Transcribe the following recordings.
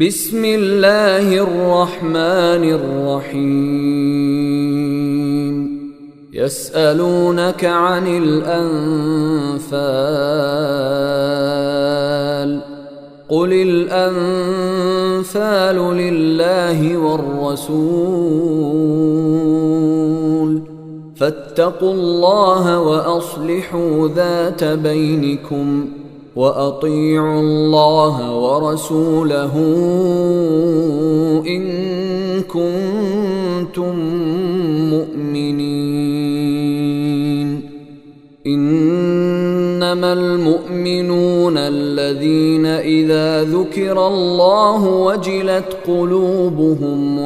بسم الله الرحمن الرحيم يسألونك عن الأنفال قل الأنفال لله والرسول فاتقوا الله وأصلحوا ذات بينكم وأطيعوا الله ورسوله إن كنتم مؤمنين إنما المؤمنون الذين إذا ذكر الله وجلت قلوبهم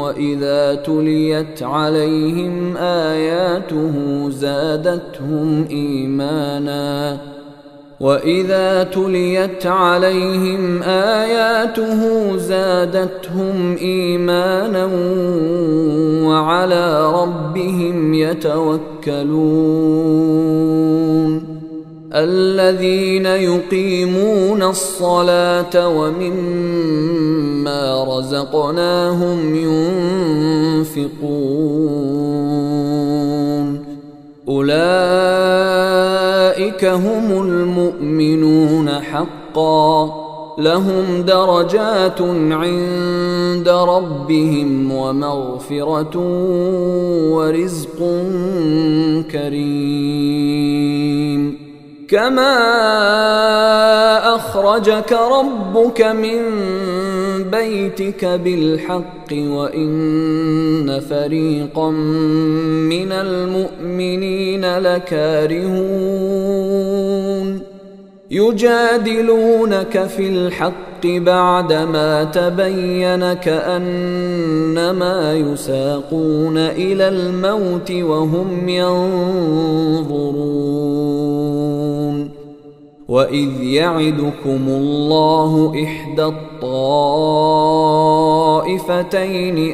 وإذا تليت عليهم آياته زادتهم إيمانا وعلى ربهم يتوكلون الذين يقيمون الصلاة ومما رزقناهم ينفقون أولئك هم المؤمنون حقا لهم درجات عند ربهم ومغفرة ورزق كريم كما أخرجك ربك من بيتك بالحق وإن فريقا من المؤمنين لكارهون يجادلونك في الحق بعدما تبين كأنما يساقون إلى الموت وهم ينظرون وإذ يعدكم الله إحدى الطائفتين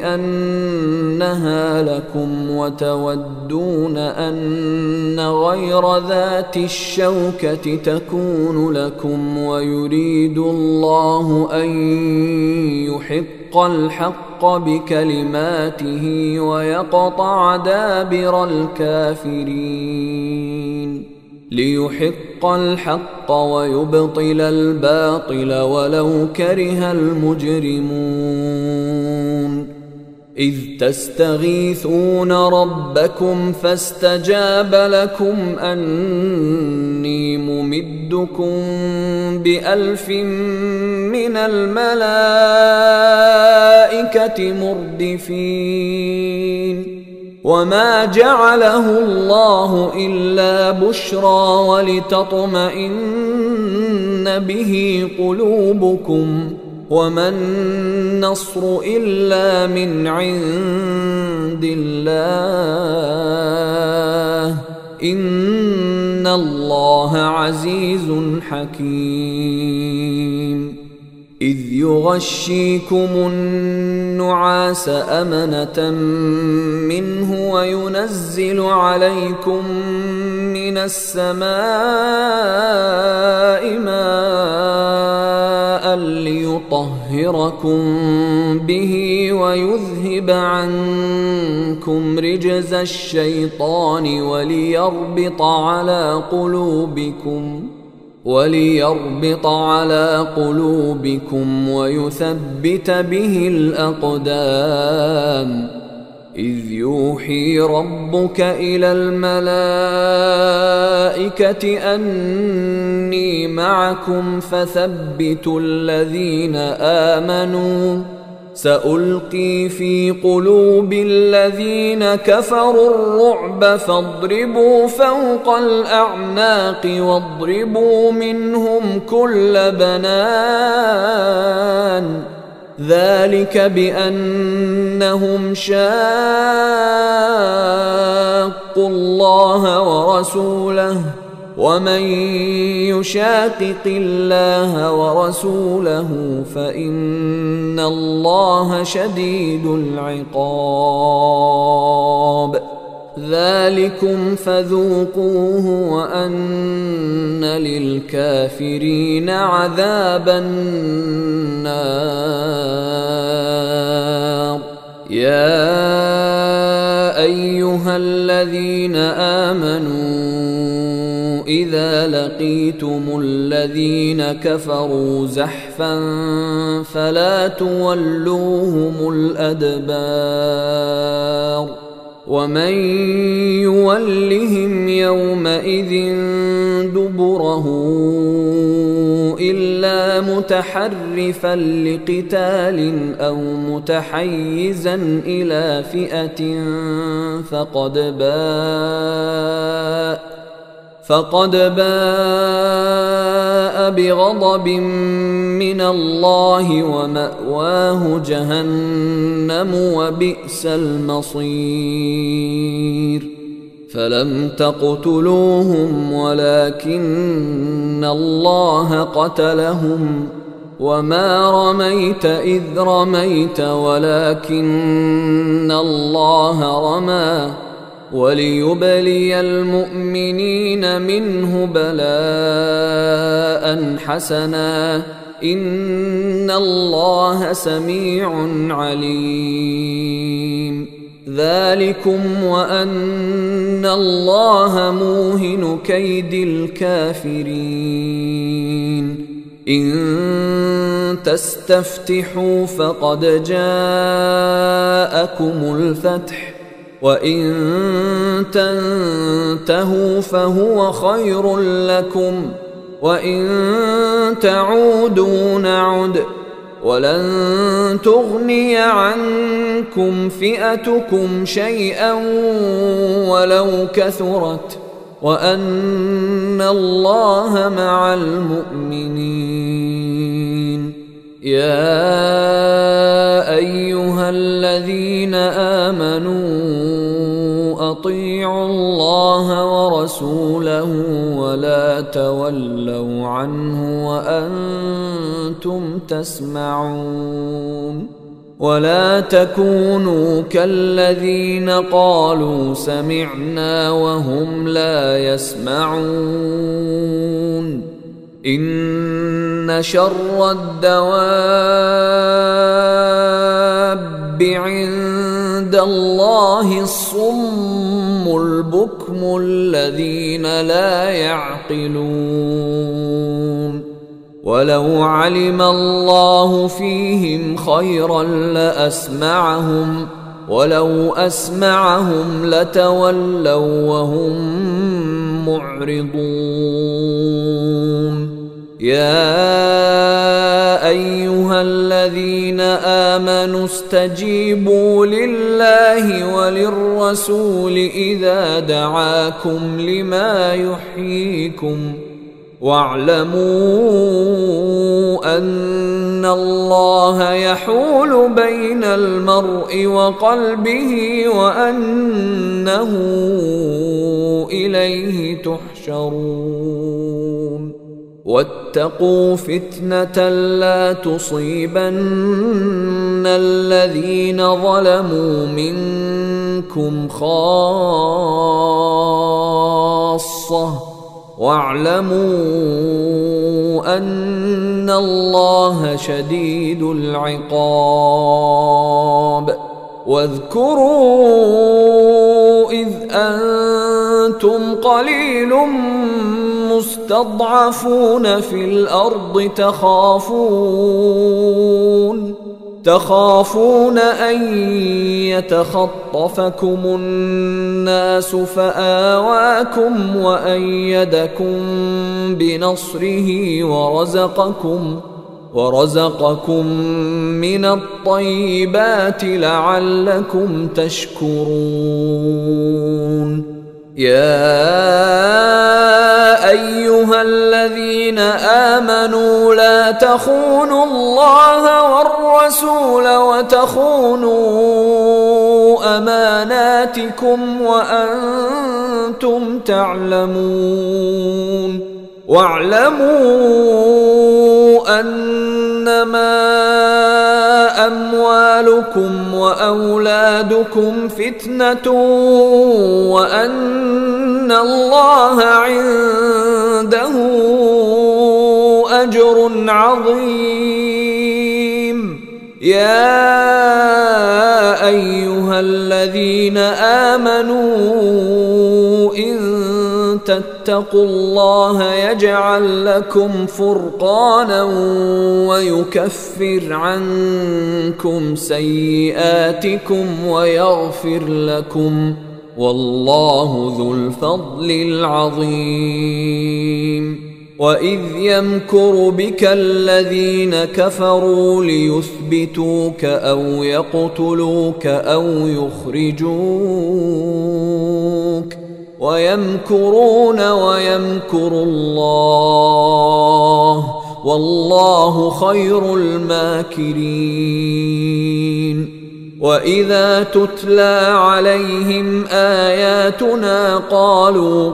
أنها لكم وتودون أن غير ذات الشوكة تكون لكم ويريد الله أن يحق الحق بكلماته ويقطع دابر الكافرين ليحق الحق ويبطل الباطل ولو كره المجرمون إذ تستغيثون ربكم فاستجاب لكم أني ممدكم ب1000 من الملائكة مردفين وما جعله الله إلا بشرى ولتطمئن به قلوبكم وما النصر إلا من عند الله إن الله عزيز حكيم إذ يغشيكم النعاس أمنة منه وينزل عليكم من السماء ماء ليطهركم به ويذهب عنكم رجز الشيطان وليربط على قلوبكم ويثبت به الأقدام إذ يوحي ربك إلى الملائكة أني معكم فثبتوا الذين آمنوا سألقي في قلوب الذين كفروا الرعب فاضربوا فوق الأعناق واضربوا منهم كل بنان ذلك بأنهم شاقوا الله ورسوله ومن يشاقق الله ورسوله فإن الله شديد العقاب ذلكم فذوقوه وأن للكافرين عذاب النار. أيها الذين آمنوا إذا لقيتم الذين كفروا زحفا فلا تولوهم الأدبار ومن يولهم يومئذ دبره إلا متحرفا لقتال أو متحيزا إلى فئة فقد باء بغضب من الله ومأواه جهنم وبئس المصير فلم تقتلوهم ولكن الله قتلهم وما رميت إذ رميت ولكن الله رمى وليبلي المؤمنين منه بلاء حسنا إن الله سميع عليم ذلكم وأن الله موهن كيد الكافرين إن تستفتحوا فقد جاءكم الفتح وإن تنتهوا فهو خير لكم وإن تعودوا نعد ولن تغني عنكم فئتكم شيئا ولو كثرت وأن الله مع المؤمنين يا أيها الذين آمنوا أطيعوا الله ورسوله ولا تولوا عنه وأنتم تسمعون ولا تكونوا كالذين قالوا سمعنا وهم لا يسمعون إن شر الدواب عند الله الصم البكم الذين لا يعقلون ولو علم الله فيهم خيرا لأسمعهم ولو أسمعهم لتولوا وهم معرضون يا أيها الذين آمنوا استجيبوا لله وللرسول إذا دعاكم لما يحييكم واعلموا أن الله يحول بين المرء وقلبه وأنه إليه تحشرون واتقوا فتنة لا تصيبن الذين ظلموا منكم خاصة واعلموا أن الله شديد العقاب واذكروا إذ أنتم قليل مستضعفون في الأرض تخافون أن يتخطفكم الناس فآواكم وأيدكم بنصره ورزقكم من الطيبات لعلكم تشكرون يا أيها الذين آمنوا لا تخونوا الله والرسول وتخونوا أماناتكم وأنتم تعلمون واعلموا أنما أموالكم وأولادكم فتنة وأن الله عنده أجر عظيم يا أيها الذين آمنوا إن تتقوا الله يجعل لكم فرقانا ويكفر عنكم سيئاتكم ويغفر لكم، والله ذو الفضل العظيم. وإذ يمكر بك الذين كفروا ليثبتوك أو يقتلوك أو يخرجوك ويمكرون ويمكر الله والله خير الماكرين. وإذا تتلى عليهم آياتنا قالوا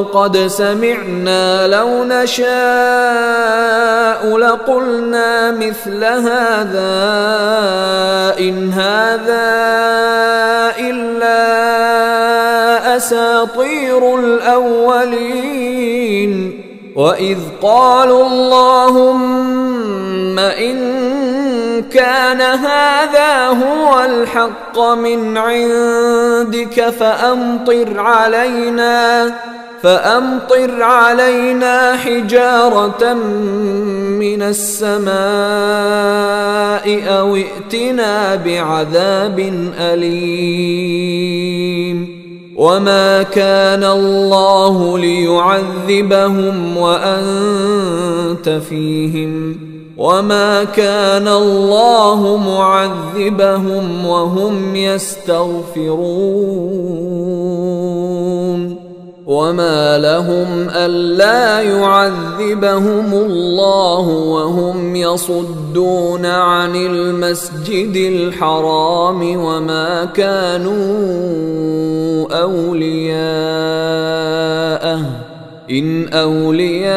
قد سمعنا لو نشاء لقلنا مثل هذا إن هذا إلا أساطير الأولين. وإذ قالوا اللهم إن كان هذا هو الحق من عندك فأمطر علينا حجارة من السماء أو ائتنا بعذاب أليم. وما كان الله ليعذبهم وأنت فيهم وما كان الله معذبهم وهم يستغفرون. وما لهم ألا يعذبهم الله وهم يصدون عن المسجد الحرام وما كانوا أولياءه إن أولياؤه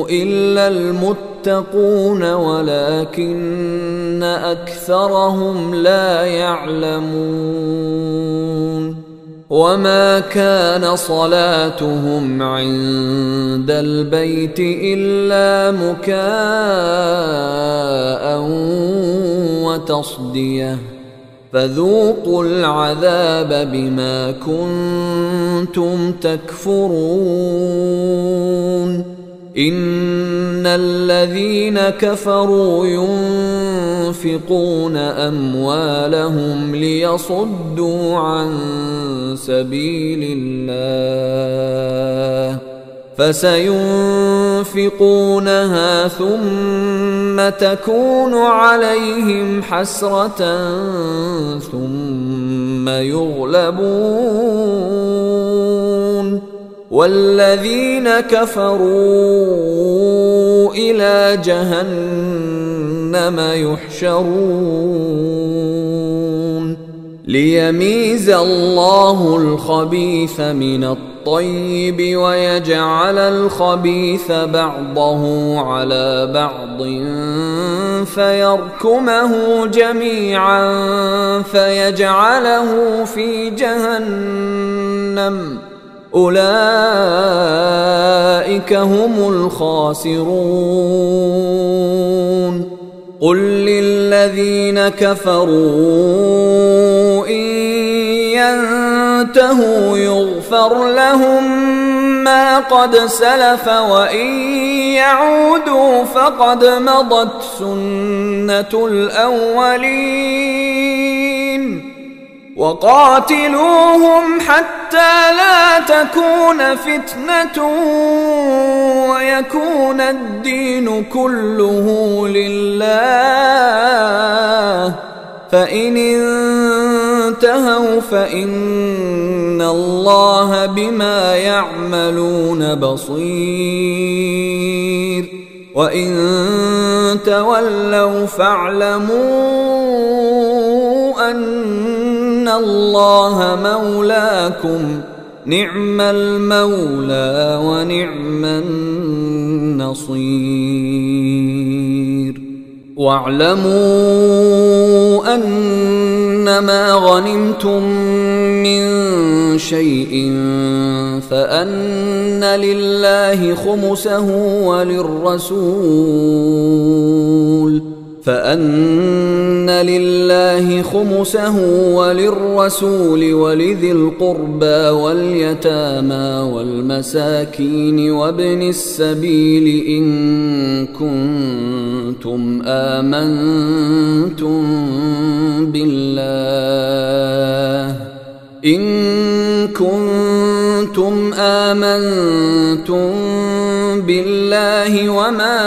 إلا المتقون ولكن أكثرهم لا يعلمون. وما كان صلاتهم عند البيت إلا مكاء وتصدية فذوقوا العذاب بما كنتم تكفرون. إن الذين كفروا ينفقون أموالهم ليصدوا عن سبيل الله فسينفقونها ثم تكون عليهم حسرة ثم يغلبون والذين كفروا إلى جهنم يحشرون ليميز الله الخبيث من الطيب ويجعل الخبيث بعضه على بعض فيركمه جميعا فيجعله في جهنم أولئك هم الخاسرون. قل للذين كفروا إن ينتهوا يغفر لهم ما قد سلف وإن يعودوا فقد مضت سنة الأولين. وقاتلوهم حتى لا تكون فتنة ويكون الدين كله لله فإن انتهوا فإن الله بما يعملون بصير وإن تولوا فاعلموا أن الله مولاكم نعم المولى ونعم النصير. واعلموا أنما غنمتم من شيء فأن لله خمسه وللرسول فأن لله خمسه وللرسول ولذي القربى واليتامى والمساكين وابن السبيل إن كنتم آمنتم بالله وما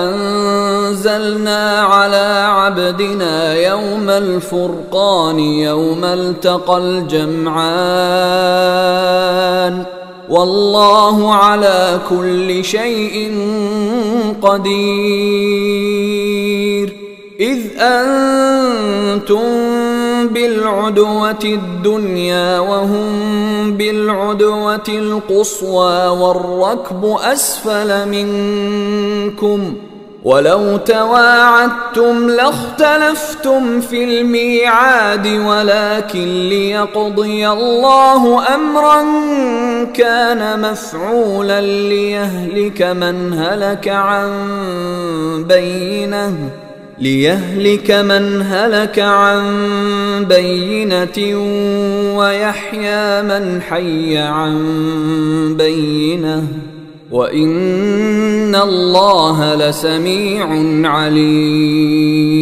أنزلنا على عبدنا يوم الفرقان يوم التقى الجمعان والله على كل شيء قدير. إذ أنتم بالعدوة الدنيا وهم بالعدوة القصوى والركب أسفل منكم ولو تواعدتم لاختلفتم في الميعاد ولكن ليقضي الله أمرا كان مفعولا ليهلك من هلك عن بينة ويحيى من حي عن بينة وإن الله لسميع عليم.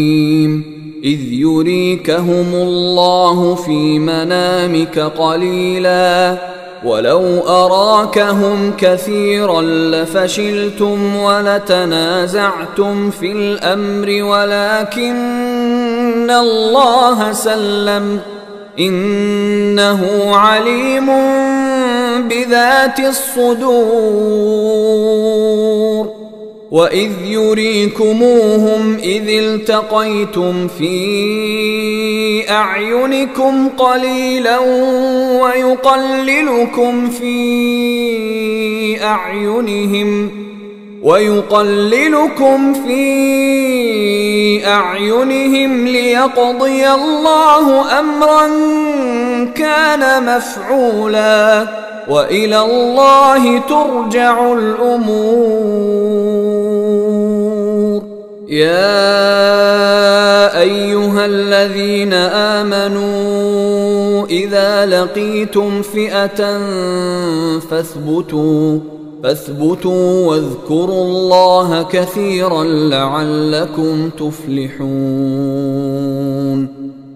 إذ يريكهم الله في منامك قليلا ولو أراكهم كثيرا لفشلتم ولتنازعتم في الأمر ولكن الله سلم إنه عليم بذات الصدور. وإذ يريكموهم إذ التقيتم في أعينكم قليلا ويقللكم في أعينهم ليقضي الله أمرا كان مفعولا وإلى الله ترجع الأمور. يا أيها الذين آمنوا إذا لقيتم فئة فاثبتوا واذكروا الله كثيرا لعلكم تفلحون.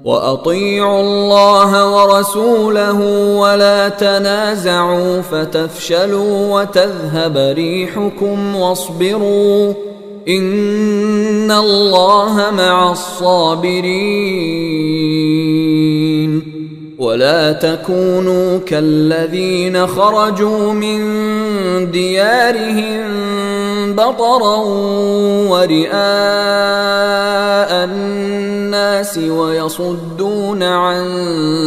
وأطيعوا الله ورسوله ولا تنازعوا فتفشلوا وتذهب ريحكم واصبروا إن الله مع الصابرين. ولا تكونوا كالذين خرجوا من ديارهم بطرا ورئاء الناس ويصدون عن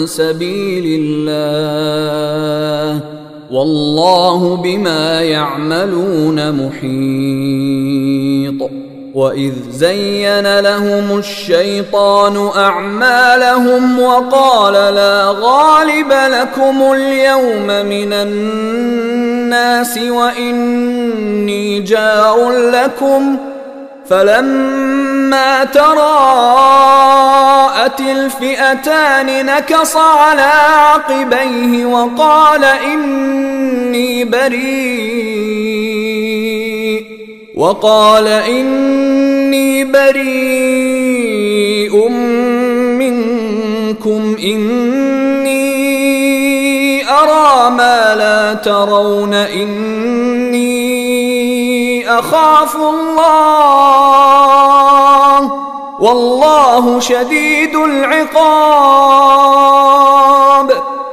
سبيل الله والله بما يعملون محيط. وإذ زين لهم الشيطان أعمالهم وقال لا غالب لكم اليوم من الناس وإني جار لكم فلما تراءت الفئتان نكص على عقبيه وقال إني بريء منكم إني أرى ما لا ترون إني أخاف الله والله شديد العقاب.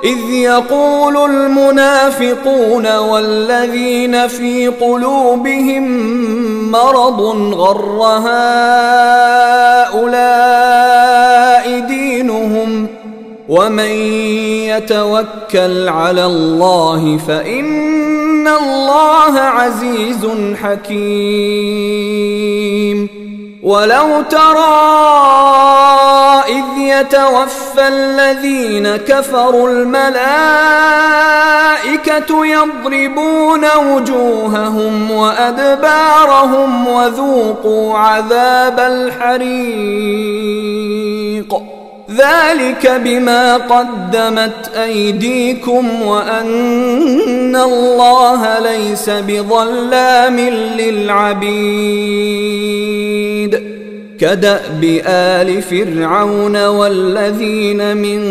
إذ يقول المنافقون والذين في قلوبهم مرض غر هؤلاء دينهم ومن يتوكل على الله فإن الله عزيز حكيم. ولو ترى إذ يتوفى الذين كفروا الملائكة يضربون وجوههم وأدبارهم وذوقوا عذاب الحريق ذلك بما قدمت أيديكم وأن الله ليس بظلام للعبيد كدأب آل فرعون والذين من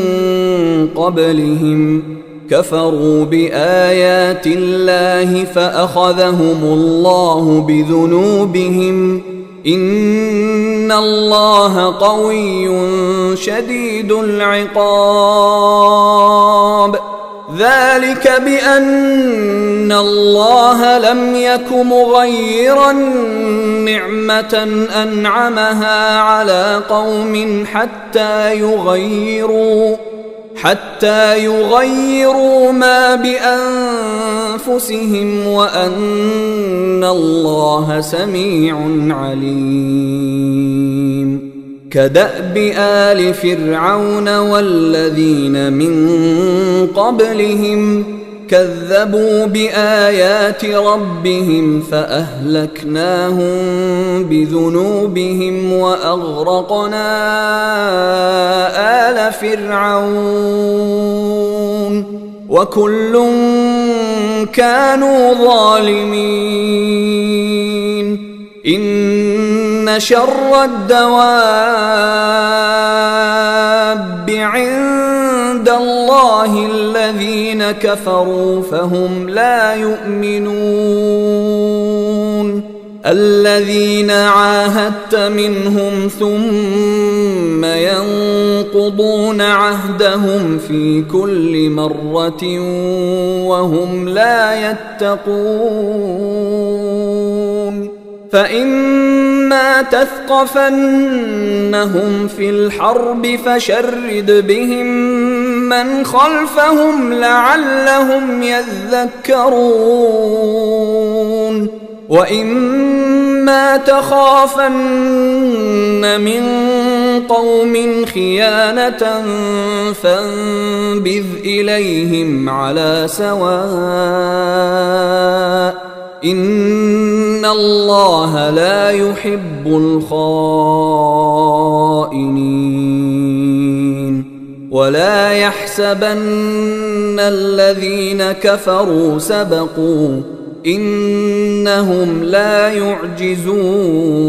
قبلهم كفروا بآيات الله فأخذهم الله بذنوبهم إن الله قوي شديد العقاب ذلك بأن الله لم يك مغيرا نعمة أنعمها على قوم حتى يغيروا ما بأنفسهم وأن الله سميع عليم كدأب آل فرعون والذين من قبلهم كذبوا بآيات ربهم فأهلكناهم بذنوبهم وأغرقنا آل فرعون وكل كانوا ظالمين إن شر الدواب عند الله الذين كفروا فهم لا يؤمنون الذين عاهدت منهم ثم ينقضون عهدهم في كل مرة وهم لا يتقون فإما تثقفنهم في الحرب فشرد بهم من خلفهم لعلهم يذكرون وإما تخافن من قوم خيانة فانبذ إليهم على سواء إن الله لا يحب الخائنين ولا يحسبن الذين كفروا سبقوا إنهم لا يعجزون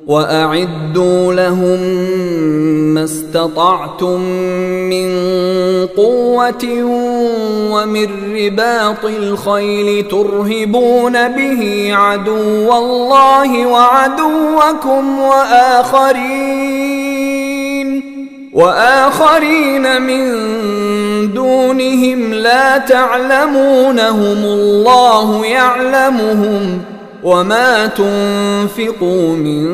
وأعدوا لهم ما استطعتم من قوة ومن رباط الخيل ترهبون به عدو الله وعدوكم وآخرين من دونهم لا تعلمونهم الله يعلمهم وما تنفقوا من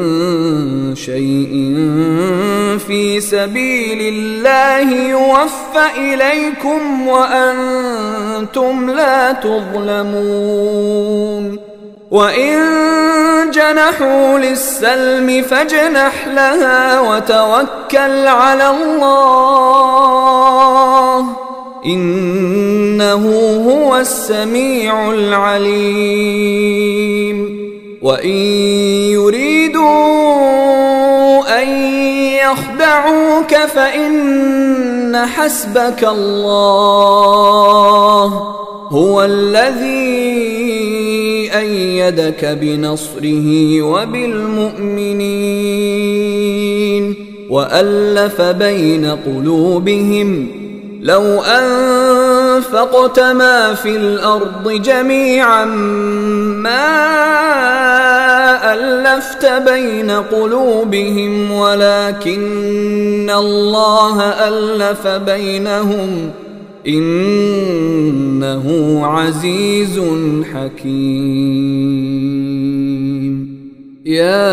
شيء في سبيل الله يوفى إليكم وأنتم لا تظلمون وإن جنحوا للسلم فاجنح لها وتوكل على الله إنه هو السميع العليم وإن يريدوا أن يخدعوك فإن حسبك الله هو الذي أيدك بنصره وبالمؤمنين وألف بين قلوبهم لو أنفقت ما في الأرض جميعا ما ألفت بين قلوبهم ولكن الله ألف بينهم إنه عزيز حكيم يا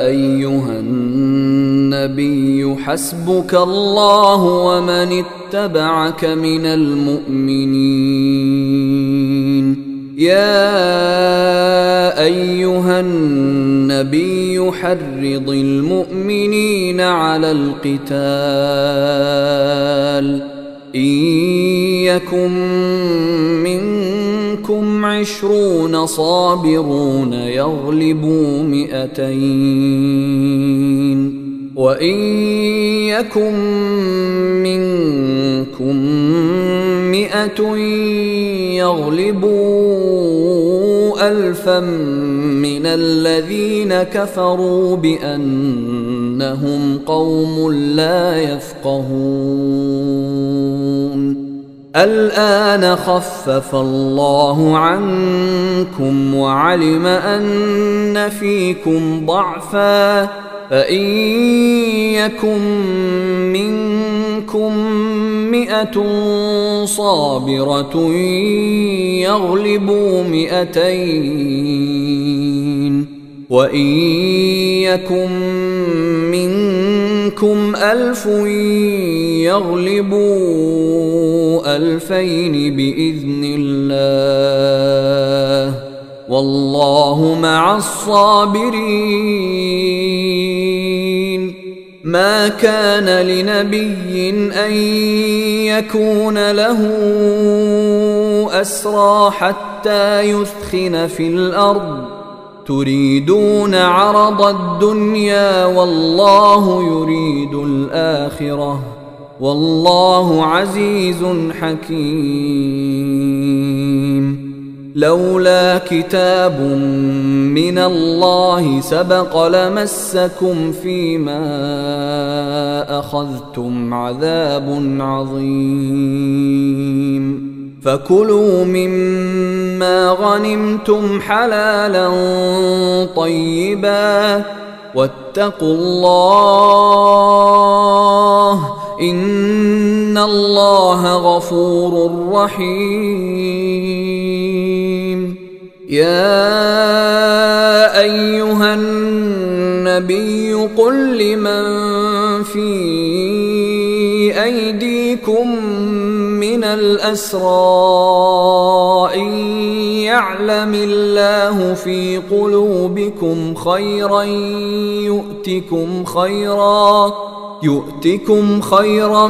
أيها النبي حسبك الله ومن اتبعك من المؤمنين يا أيها النبي يحرض المؤمنين على القتال إن يكن منكم 20 صابرون يغلبوا 200 وإن يكن منكم 100 يغلبوا 1000 من الذين كفروا بأنهم قوم لا يفقهون الآن خفف الله عنكم وعلم أن فيكم ضعفا فإن يكن منكم 100 صابرة يغلبوا 200 وإن يكن منكم 1000 يغلبوا 2000 بإذن الله والله مع الصابرين ما كان لنبي أن يكون له أسرى حتى يثخن في الأرض تريدون عرض الدنيا والله يريد الآخرة والله عزيز حكيم لولا كتاب من الله سبق لمسكم فيما أخذتم عذاب عظيم فكلوا مما غنمتم حلالا طيبا واتقوا الله إن الله غفور رحيم يا أيها النبي قل لمن في أيديكم من الأسرى إن يعلم الله في قلوبكم خيرا يؤتكم خيرا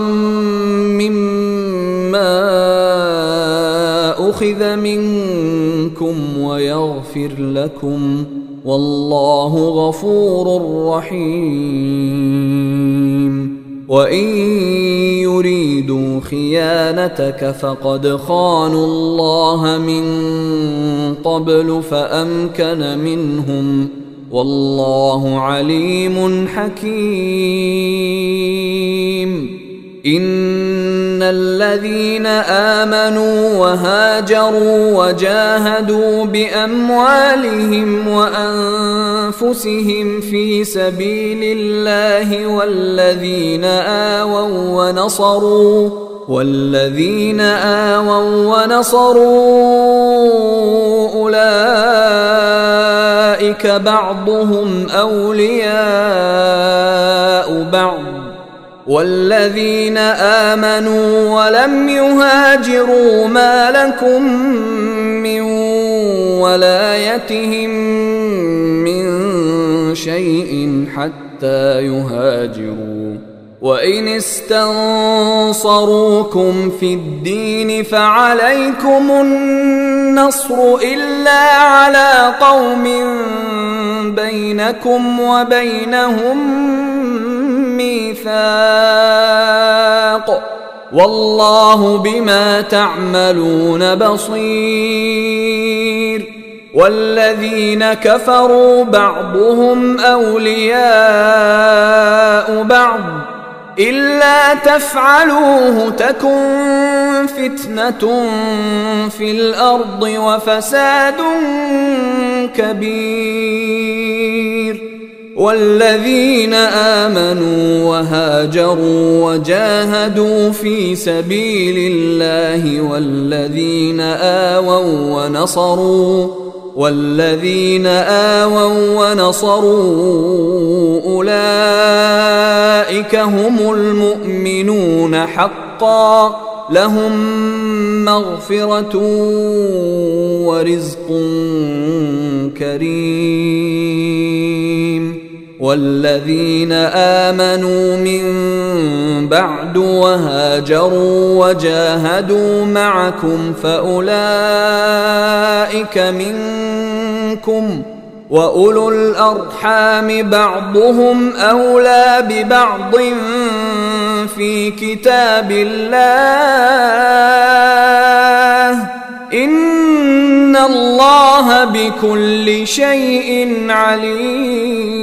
مما أخذ منكم ويغفر لكم والله غفور رحيم وإن يريدوا خيانتك فقد خانوا الله من قبل فأمكن منهم والله عليم حكيم إن الذين آمنوا وهاجروا وجاهدوا بأموالهم وأنفسهم في سبيل الله والذين آووا ونصروا أولئك بعضهم أولياء بعض والذين آمنوا ولم يهاجروا ما لكم من ولايتهم من شيء حتى يهاجروا وإن استنصروكم في الدين فعليكم النصر إلا على قوم بينكم وبينهم ميثاق والله بما تعملون بصير والذين كفروا بعضهم أولياء بعض إلا تفعلوه تكن فتنة في الأرض وفساد كبير والذين آمنوا وهاجروا وجاهدوا في سبيل الله والذين آووا ونصروا أولئك هم المؤمنون حقا لهم مغفرة ورزق كريم والذين آمنوا من بعد وهاجروا وجاهدوا معكم فأولئك منكم، وأولو الأرحام بعضهم أولى ببعض في كتاب الله، إن الله بكل شيء عليم.